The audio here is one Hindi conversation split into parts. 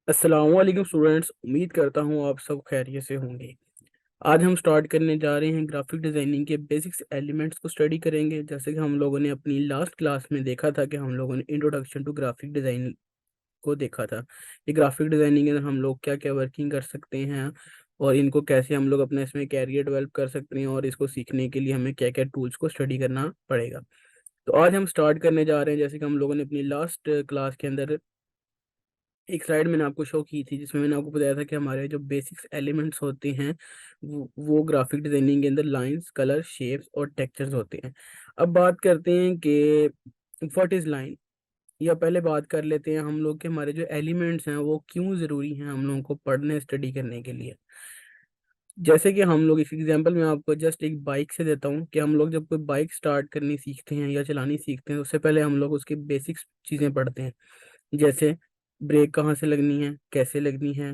अस्सलाम वालेकुम स्टूडेंट्स, उम्मीद करता हूँ आप सब खैरियत से होंगे। आज हम स्टार्ट करने जा रहे हैं ग्राफिक डिज़ाइनिंग के बेसिक्स एलिमेंट्स को स्टडी करेंगे। जैसे कि हम लोगों ने अपनी लास्ट क्लास में देखा था कि हम लोगों ने इंट्रोडक्शन टू ग्राफिक डिज़ाइन को देखा था। ये ग्राफिक डिज़ाइनिंग के अंदर हम लोग क्या क्या वर्किंग कर सकते हैं और इनको कैसे हम लोग अपने इसमें कैरियर डेवलप कर सकते हैं, और इसको सीखने के लिए हमें क्या क्या टूल्स को स्टडी करना पड़ेगा। तो आज हम स्टार्ट करने जा रहे हैं। जैसे कि हम लोगों ने अपनी लास्ट क्लास के अंदर एक स्लाइड मैंने आपको शो की थी, जिसमें मैंने आपको बताया था कि हमारे जो बेसिक्स एलिमेंट्स होते हैं वो ग्राफिक डिजाइनिंग के अंदर लाइंस, कलर, शेप्स और टेक्सचर्स होते हैं। अब बात करते हैं कि व्हाट इज लाइन, या पहले बात कर लेते हैं हम लोग कि हमारे जो एलिमेंट्स हैं वो क्यों ज़रूरी हैं हम लोगों को पढ़ने स्टडी करने के लिए। जैसे कि हम लोग, इस एग्जांपल में आपको जस्ट एक बाइक से देता हूँ कि हम लोग जब कोई बाइक स्टार्ट करनी सीखते हैं या चलानी सीखते हैं, उससे पहले हम लोग उसकी बेसिक्स चीज़ें पढ़ते हैं। जैसे ब्रेक कहाँ से लगनी है, कैसे लगनी है,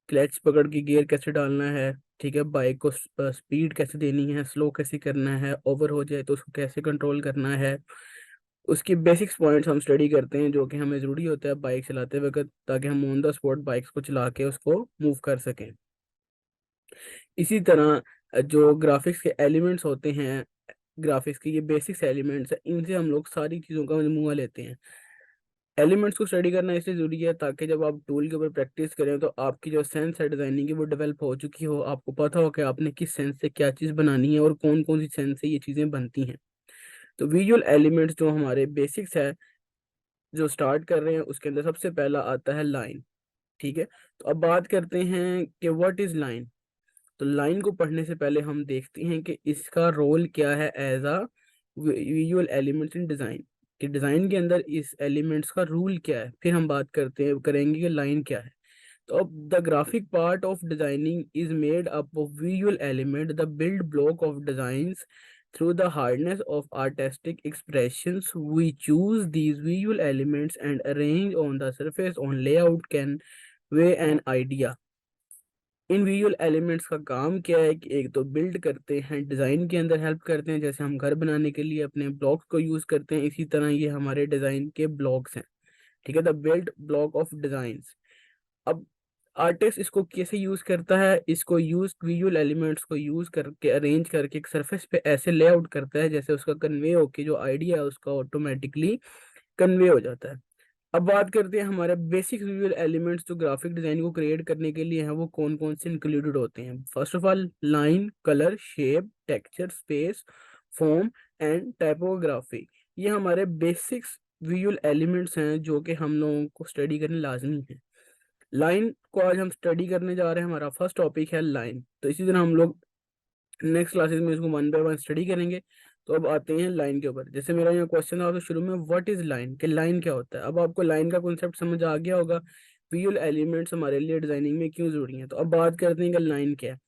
क्लच पकड़ के गियर कैसे डालना है, ठीक है, बाइक को स्पीड कैसे देनी है, स्लो कैसे करना है, ओवर हो जाए तो उसको कैसे कंट्रोल करना है। उसकी बेसिक्स पॉइंट्स हम स्टडी करते हैं जो कि हमें ज़रूरी होता है बाइक चलाते वक्त, ताकि हम ऑन द स्पॉट बाइक्स को चला के उसको मूव कर सकें। इसी तरह जो ग्राफिक्स के एलिमेंट्स होते हैं, ग्राफिक्स के ये बेसिक्स एलिमेंट्स हैं, इनसे हम लोग सारी चीज़ों का मजमूआ लेते हैं। एलिमेंट्स को स्टडी करना इसलिए ज़रूरी है ताकि जब आप टूल के ऊपर प्रैक्टिस करें तो आपकी जो सेंस है डिज़ाइनिंग की वो डेवलप हो चुकी हो, आपको पता हो कि आपने किस सेंस से क्या चीज़ बनानी है और कौन कौन सी सेंस से ये चीज़ें बनती हैं। तो विजुअल एलिमेंट्स जो हमारे बेसिक्स है, जो स्टार्ट कर रहे हैं, उसके अंदर सबसे पहला आता है लाइन। ठीक है, तो अब बात करते हैं कि व्हाट इज़ लाइन। तो लाइन को पढ़ने से पहले हम देखते हैं कि इसका रोल क्या है as a visual elements in design, कि डिज़ाइन के अंदर इस एलिमेंट्स का रूल क्या है। फिर हम बात करेंगे कि लाइन क्या है। तो अब the graphic part of designing is made up of visual element, the build block of designs through the hardness of artistic expressions. We choose these visual elements and arrange on the surface on layout can convey an idea. In visual elements का काम क्या है कि एक तो बिल्ड करते हैं, डिज़ाइन के अंदर हेल्प करते हैं, जैसे हम घर बनाने के लिए अपने ब्लॉक्स को यूज़ करते हैं, इसी तरह ये हमारे डिज़ाइन के ब्लॉक्स हैं। ठीक है, the build block of designs. अब आर्टिस्ट इसको कैसे यूज़ करता है, इसको यूज़ विजुअल एलिमेंट्स को यूज़ करके अरेंज करके एक सरफेस पे ऐसे लेआउट करता है जैसे उसका कन्वे हो के जो आइडिया है उसका ऑटोमेटिकली कन्वे हो जाता है। अब बात करते हैं हमारे बेसिक विजुअल एलिमेंट्स जो ग्राफिक डिजाइन को क्रिएट करने के लिए हैं, वो कौन कौन से इंक्लूडेड होते हैं। First of all, line, colour, shape, texture, space, form and typography. ये हमारे बेसिक्स विजुअल एलिमेंट्स हैं जो कि हम लोगों को स्टडी करने लाजमी है। लाइन को आज हम स्टडी करने जा रहे हैं, हमारा फर्स्ट टॉपिक है लाइन। तो इसी तरह हम लोग नेक्स्ट क्लासेस में इसको वन बाय वन स्टडी करेंगे। तो अब आते हैं लाइन के ऊपर। जैसे मेरा यहाँ क्वेश्चन था तो शुरू में व्हाट इज लाइन, कि लाइन क्या होता है। अब आपको लाइन का कॉन्सेप्ट समझ आ गया होगा, विजुअल एलिमेंट्स हमारे लिए डिजाइनिंग में क्यों जरूरी है। तो अब बात करते हैं कि लाइन क्या है।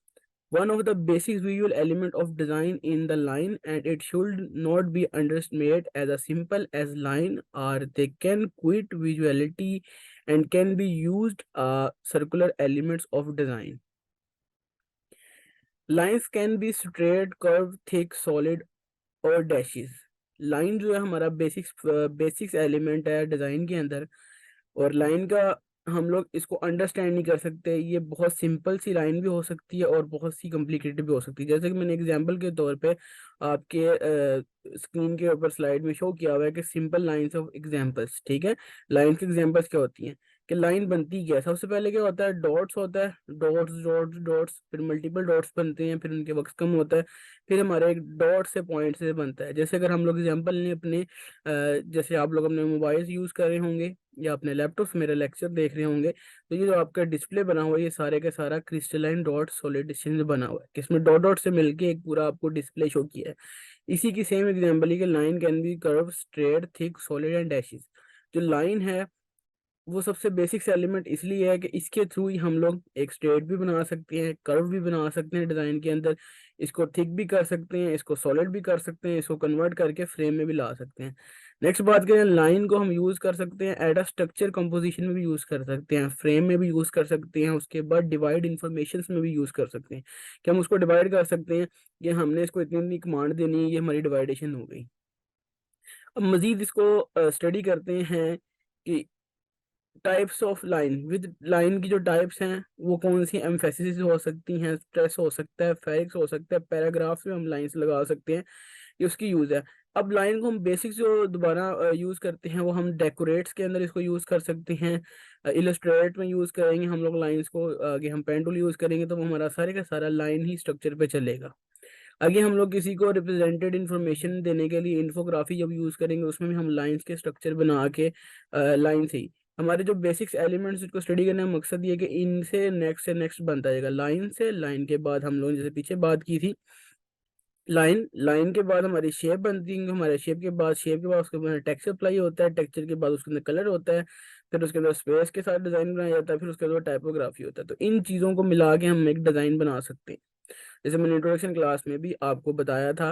One of the basic visual element of design in the line and it should not be underestimated as a simple as line are they can quit visuality and can be used circular elements of design. Lines can be straight, curve, thick, solid और डैशेस। लाइन जो है हमारा बेसिक्स एलिमेंट है डिज़ाइन के अंदर, और लाइन का हम लोग इसको अंडरस्टैंड नहीं कर सकते। ये बहुत सिंपल सी लाइन भी हो सकती है और बहुत सी कॉम्प्लिकेटेड भी हो सकती है। जैसे कि मैंने एग्जांपल के तौर पे आपके स्क्रीन के ऊपर स्लाइड में शो किया हुआ है कि सिंपल लाइंस ऑफ एग्जांपल्स। ठीक है, लाइन की एग्जांपल्स क्या होती हैं, कि लाइन बनती क्या है। सबसे पहले क्या होता है, डॉट्स होता है, डॉट्स डॉट्स डॉट्स, फिर मल्टीपल डॉट्स बनते हैं, फिर उनके वक्त कम होता है, फिर हमारे एक डॉट से पॉइंट से बनता है। जैसे अगर हम लोग एग्जांपल लें अपने जैसे आप लोग अपने मोबाइल यूज़ कर रहे होंगे या अपने लैपटॉप से मेरा लेक्चर देख रहे होंगे, तो ये जो आपका डिस्प्ले बना हुआ है ये सारे का सारा क्रिस्टलाइन डॉट सॉलिड से बना हुआ है, किसमें डॉट डॉट से मिलके एक पूरा आपको डिस्प्ले शो किया है। इसी की सेम एग्जांपल है कि line can be curve, straight, thick, solid and dashes. जो लाइन है वो सबसे बेसिक्स एलिमेंट इसलिए है कि इसके थ्रू ही हम लोग एक स्ट्रेट भी बना सकते हैं, कर्व भी बना सकते हैं डिज़ाइन के अंदर, इसको थिक भी कर सकते हैं, इसको सॉलिड भी कर सकते हैं, इसको कन्वर्ट करके फ्रेम में भी ला सकते हैं। नेक्स्ट बात करें, लाइन को हम यूज़ कर सकते हैं एट अ स्ट्रक्चर कंपोजिशन में भी यूज़ कर सकते हैं, फ्रेम में भी यूज़ कर सकते हैं, उसके बाद डिवाइड इंफॉर्मेशन में भी यूज़ कर सकते हैं, कि हम उसको डिवाइड कर सकते हैं कि हमने इसको इतनी इतनी कमांड देनी है, ये हमारी डिवाइडेशन हो गई। अब मज़ीद इसको स्टडी करते हैं कि types of line, with line की जो टाइप्स हैं वो कौन सी, एम्फेसिस हो सकती हैं, स्ट्रेस हो सकता है, फेरिक्स हो सकता है, पैराग्राफ्स में हम लाइंस लगा सकते हैं, ये उसकी यूज है। अब लाइन को हम बेसिक्स जो दोबारा यूज करते हैं वो हम डेकोरेट्स के अंदर इसको यूज कर सकते हैं, इलस्ट्रेट में यूज करेंगे हम लोग लाइंस को, आगे हम पेन टूल यूज करेंगे तो वो हमारा सारे का सारा लाइन ही स्ट्रक्चर पे चलेगा। आगे हम लोग किसी को रिप्रेजेंटेड इंफॉर्मेशन देने के लिए इन्फोग्राफी जब यूज करेंगे उसमें भी हम लाइंस के स्ट्रक्चर बना के लाइन से ही हमारे जो बेसिक्स एलिमेंट्स इसको स्टडी करने का मकसद ये है कि इनसे नेक्स्ट बनता जाएगा, लाइन से, लाइन के बाद हम लोग जैसे पीछे बात की थी, लाइन लाइन के बाद हमारी शेप बनती है, हमारे शेप के बाद उसके बाद टेक्सचर अप्लाई होता है, टेक्सचर के बाद उसके अंदर कलर होता है, फिर उसके अंदर स्पेस के साथ डिजाइन बनाया जाता है, फिर उसके बाद टाइपोग्राफी होता है। तो इन चीजों को मिला के हम एक डिजाइन बना सकते हैं। जैसे मैंने इंट्रोडक्शन क्लास में भी आपको बताया था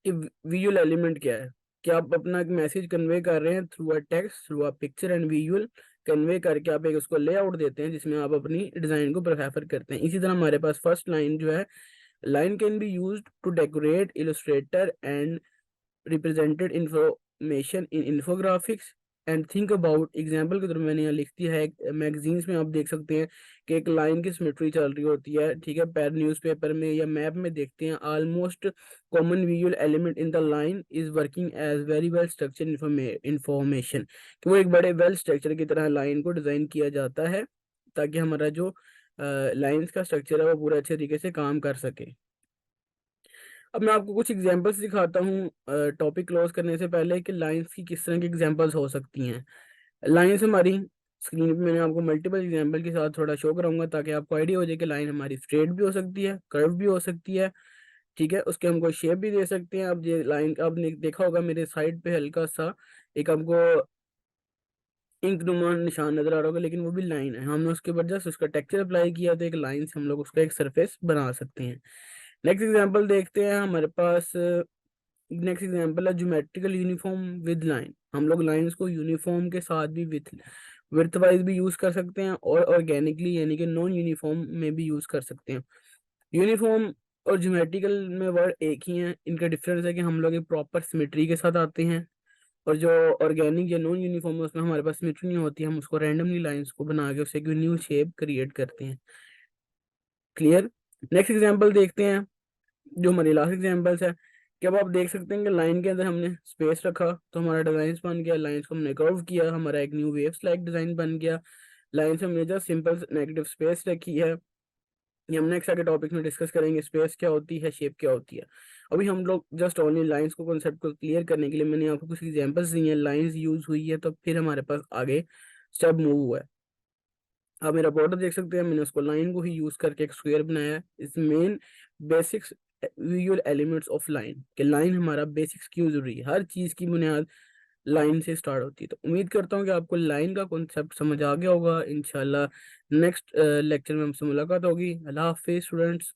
कि विजुअल एलिमेंट क्या है, कि आप अपना एक मैसेज कन्वे कर रहे हैं through a text, through a picture and visual, convey करके आप एक उसको लेआउट देते हैं जिसमें आप अपनी डिजाइन को प्रेफर करते हैं। इसी तरह हमारे पास फर्स्ट लाइन जो है, line can be used to decorate, illustrator and represented information in infographics and think about example के तौर पर मैंने यहाँ लिख दिया है, मैगजीन्स में आप देख सकते हैं कि एक लाइन की सिमेट्री चल रही होती है, ठीक है, पैर न्यूज़पेपर में या मैप में देखते हैं, almost common visual element in the line is working as very well structure information, कि वो एक बड़े वेल स्ट्रक्चर की तरह लाइन को डिजाइन किया जाता है ताकि हमारा जो लाइंस का स्ट्रक्चर है वो पूरा अच्छे तरीके से काम कर सके। अब मैं आपको कुछ एग्जांपल्स दिखाता हूँ टॉपिक क्लोज करने से पहले कि लाइंस की किस तरह की एग्जांपल्स हो सकती हैं। लाइंस हमारी स्क्रीन पे मैंने आपको मल्टीपल एग्जांपल के साथ थोड़ा शो कराऊंगा ताकि आपको आइडिया हो जाए कि लाइन हमारी स्ट्रेट भी हो सकती है, कर्व भी हो सकती है, ठीक है, उसके हम कोई शेप भी दे सकते हैं। अब ये लाइन आपने देखा होगा मेरे साइड पे हल्का सा एक आपको इंक नुमा निशान नजर आ रहा होगा, लेकिन वो भी लाइन है, हमने उसके ऊपर जस्ट उसका टेक्सचर अप्लाई किया तो एक लाइन से हम लोग उसका एक सरफेस बना सकते हैं। नेक्स्ट एग्जांपल देखते हैं हमारे पास। नेक्स्ट एग्जांपल है ज्योमेट्रिकल यूनिफॉर्म विद लाइन, हम लोग लाइंस को यूनिफॉर्म के साथ भी विथ वाइज भी यूज कर सकते हैं और ऑर्गेनिकली यानी कि नॉन यूनिफॉर्म में भी यूज कर सकते हैं। यूनिफॉर्म और ज्योमेट्रिकल में वर्ड एक ही हैं, इनका डिफरेंस है कि हम लोग एक प्रॉपर सिमेट्री के साथ आते हैं और जो ऑर्गेनिक या नॉन यूनिफॉर्म है उसमें हमारे पास सिमेट्री नहीं होती, हम उसको रैंडमली लाइंस को बना के उससे एक न्यू शेप क्रिएट करते हैं। क्लियर। नेक्स्ट एग्जांपल देखते हैं जो हमारी लास्ट एग्जांपल्स है, कि अब आप देख सकते हैं कि लाइन के अंदर हमने स्पेस रखा तो हमारा डिजाइन बन गया, लाइंस को हमने कर्व किया, हमारा एक न्यू वेव्स लाइक डिजाइन बन गया। लाइन से हमने जस्ट सिंपल नेगेटिव स्पेस रखी है, ये हम नेक्स्ट आगे टॉपिक में डिस्कस करेंगे, स्पेस क्या होती है, शेप क्या होती है। अभी हम लोग जस्ट ओनली लाइंस को कॉन्सेप्ट को क्लियर करने के लिए मैंने आपको कुछ एग्जांपल्स दी हैं, लाइंस यूज हुई है तो फिर हमारे पास आगे स्टेप मूव हुआ है। आप मेरा बॉर्डर देख सकते हैं, मैंने उसको लाइन को ही यूज करके एक स्क्वायर बनाया है। इस main basics visual elements of line, कि लाइन हमारा बेसिक्स क्यों जरूरी है, हर चीज की बुनियाद लाइन से स्टार्ट होती है। तो उम्मीद करता हूँ कि आपको लाइन का कॉन्सेप्ट समझ आ गया होगा। इंशाल्लाह नेक्स्ट लेक्चर में हमसे मुलाकात होगी। अल्लाह हाफिज स्टूडेंट्स।